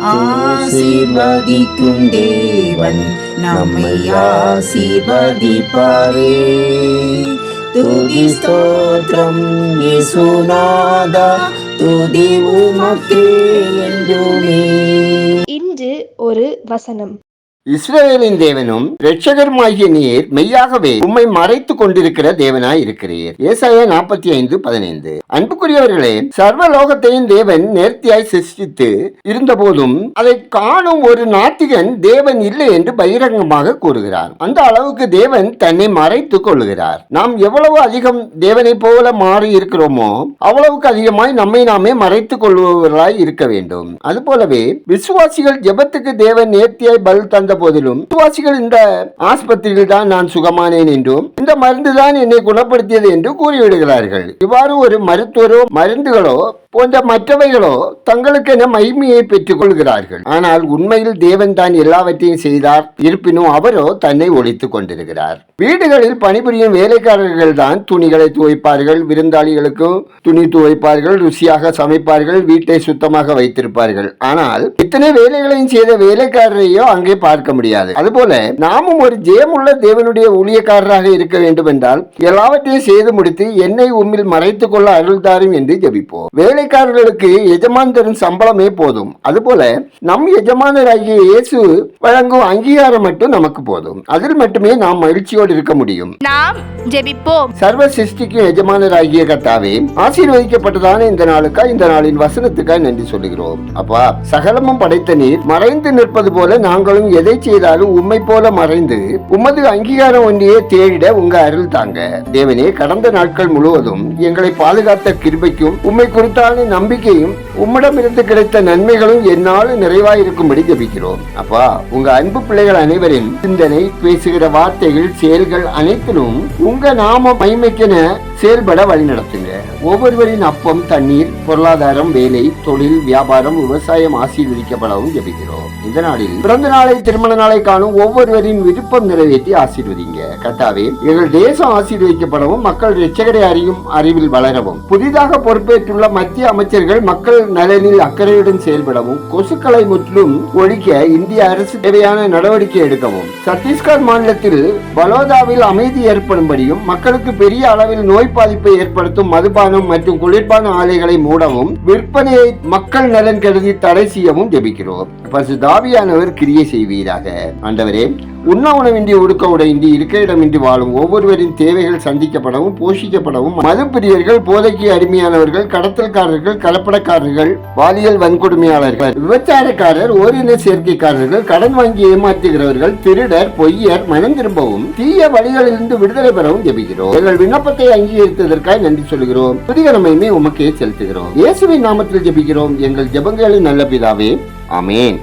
ஆசீர்வதிக்கும் தேவன் நம்மை ஆசீர்வதிப்பாரே. துதி ஸ்தோத்திரம் இயேசுநாதா, துதி உமக்கே என்றுமே. இன்று ஒரு வசனம். இஸ்ரவேலின் தேவனும் இரட்சகருமாகிய நீர் மெய்யாகவே உம்மை மறைத்துக் கொண்டிருக்கிற தேவனாய் இருக்கிறீர். ஏசாயா 45:15. அன்புக்குரியவர்களே, சர்வலோகத்தையும் தேவன் நேர்த்தியாய் சிருஷ்டித்து இருந்த போதும் அதை காணும் ஒரு நாத்திகன் தேவன் இல்லை என்று பகிரங்கமாக கூறுகிறார். அந்த அளவுக்கு தேவன் தன்னை மறைத்துக் கொள்ளுகிறார். நாம் எவ்வளவு அதிகம் தேவனை போல மாறி இருக்கிறோமோ அவ்வளவுக்கு அதிகமாய் நம்மை நாமே மறைத்துக் கொள்பவர்களாய் இருக்க வேண்டும். அதுபோலவே விசுவாசிகள் ஜெபத்துக்கு தேவன் நேர்த்தியாய் பல் தந்த போதிலும் விசுவாசிகள் இந்த ஆஸ்பத்திரியில் தான் நான் சுகமானேன் என்றும் இந்த மருந்து தான் என்னை குணப்படுத்தியது என்று கூறிவிடுகிறார்கள். இவ்வாறு ஒரு மருத்துவரோ மருந்துகளோ போன்ற மற்றவைகளோ தங்களுக்கென மகிமையை பெற்றுக் கொள்கிறார்கள். ஆனால் உண்மையில் தேவன் தான் எல்லாவற்றையும் செய்தார். இருப்பினும் அவரோ தன்னை ஒழித்துக் கொண்டிருக்கிறார். வீடுகளில் பணிபுரியும் வேலைக்காரர்கள் தான் துணிகளை துவைப்பார்கள், விருந்தாளிகளுக்கும் துணி துவைப்பார்கள், ருசியாக சமைப்பார்கள், வீட்டை சுத்தமாக வைத்திருப்பார்கள். ஆனால் இத்தனை வேலைகளையும் செய்த வேலைக்காரரையோ அங்கே பார்க்க முடியாது. அதுபோல நாமும் ஒரு ஜெயமுள்ள தேவனுடைய ஊழியக்காரராக இருக்க வேண்டும் என்றால் எல்லாவற்றையும் செய்து முடித்து என்னை உம்மில் மறைத்துக் கொள்ள அருள் தாரும் என்று ஜெபிப்போம். வேலைக்காரர்களுக்கு எஜமான் தரும் சம்பளமே போதும். அதுபோல நம் எஜமானராகிய இயேசு வழங்கும் அங்கீகாரம் மட்டும் நமக்கு போதும். அதில் மட்டுமே நாம் மகிழ்ச்சியோடு இருக்க முடியும். நாம் ஜெபிப்போம். சர்வ சிருஷ்டிக்கும் எஜமானராகிய கர்த்தாவே, ஆசீர்வதிக்கப்பட்டதான இந்த நாளுக்காய், இந்த நாளின் வசனத்துக்காய் நன்றி சொல்லுகிறோம். அப்பா, சகலமும் படைத்த நீர் மறைந்து நிற்பது போல நாங்களும் எதை செய்தாலும் உம்மை போல மறைந்து உமது அங்கீகாரம் ஒன்றையே தேடிட உங்க அருள் தாங்க. தேவனே, கடந்த நாட்கள் முழுவதும் எங்களை பாதுகாத்த கிருபைக்கும் உம்மை குறித்தான நம்பிக்கையும் உம்மிடமிருந்து கிடைத்த நன்மைகளும் என்னால் நிறைவாயிருக்கும்படி ஜெபிக்கிறோம். அப்பா, உங்க அன்பு பிள்ளைகள் அனைவரின் சிந்தனை, பேசுகிற வார்த்தைகள், செயல்கள் அனைத்திலும் உங்க நாம மகிமைக்கென செயல்பட வழிநடத்துங்க. ஒவ்வொருவரின் அப்பம், தண்ணீர், பொருளாதாரம், வேலை, தொழில், வியாபாரம், விவசாயம் ஆசீர்வதிக்கப்படவும் ஜெபிக்கிறோம். இந்த நாளில் பிறந்த நாளை, திருமண நாளை காணும் ஒவ்வொருவரின் விருப்பம் நிறைவேற்றி ஆசீர்வதிங்க. கர்த்தாவே, எங்கள் தேசம் ஆசீர்வதிக்கப்படவும் மக்கள் இரட்சகரை அறியும் அறிவில் வளரவும், புதிதாக பொறுப்பேற்றுள்ள மத்திய அமைச்சர்கள் மக்கள் நலனில் அக்கறையுடன் செயல்படவும், கொசுக்களை முற்றிலும் ஒழிக்க இந்திய அரசு தேவையான நடவடிக்கை எடுக்கவும், சத்தீஸ்கர் மாநிலத்தில் பலோதாவில் அமைதி ஏற்படும்படியும், மக்களுக்கு பெரிய அளவில் நோய் பாதிப்பை ஏற்படுத்தும் மதுபானம் மற்றும் குளிர்பான ஆலைகளை மூடவும், விற்பனையை மக்கள் நலன் கருதி தடை செய்யவும் ஜெபிக்கிறோம். பரிசுத்த ஆவியானவர் கிரியை செய்வீராக. ஆண்டவரே, உண்ண உணவின்றி, உடுக்க உடையின்றி, இருக்க இடமின்றி வாழும் ஒவ்வொருவரின் தேவைகள் சந்திக்கப்படவும் போஷிக்கப்படவும், மதுப்பிரியர்கள், போதைக்கு அடிமையானவர்கள், கடத்தல்காரர்கள், கலப்படக்காரர்கள், பாலியல் வன்கொடுமையாளர்கள், விபச்சாரக்காரர், ஓரின சேர்க்கைக்காரர்கள், கடன் வாங்கி ஏமாற்றுகிறவர்கள், திருடர், பொய்யர் மனம் திரும்பவும் தீய வழிகளிலிருந்து விடுதலை பெறவும் ஜெபிக்கிறோம். எங்கள் விண்ணப்பத்தை அங்கீகரித்ததற்காக நன்றி சொல்கிறோம். புதிகரமையுமே உமக்கே செலுத்துகிறோம். இயேசுவின் நாமத்தில் ஜெபிக்கிறோம் எங்கள் ஜெபங்களின் நல்ல பிதாவே. ஆமென்.